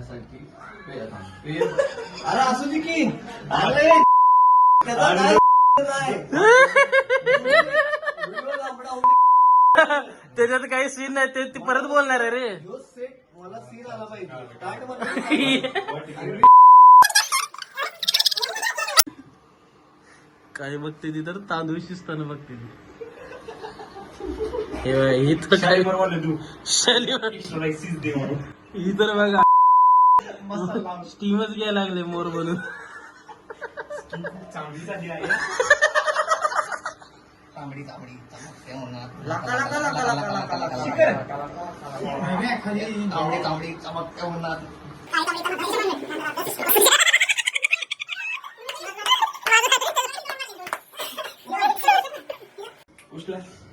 करण्यासाठी अरे असू दे की अरे त्याचा काय नाही. त्याच्यात काही सीन नाही ते ती परत बोलणार आहे रे. जो सेट मला सीन आला पाहिजे काय म्हणतो काय बघते ती तर तांदूळ शिजताना बघते ती. ही तर काय ही तर बघा स्टीमच घ्यायला लागले मोर बनून.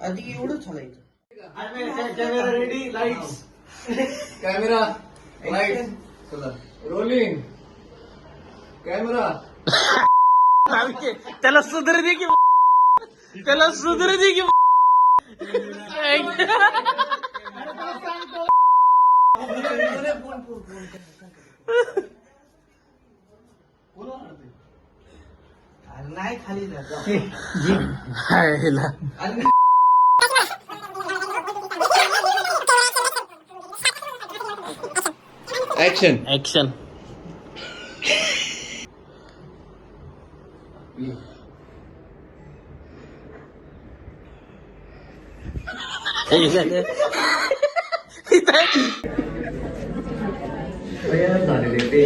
आधी एवढंच चालायचं. Camera ready lights camera lights rolling camera. त्याला सुधर दे की त्याला सुधर दे की नाही खाली ऍक्शन ऍक्शन. झालेले ते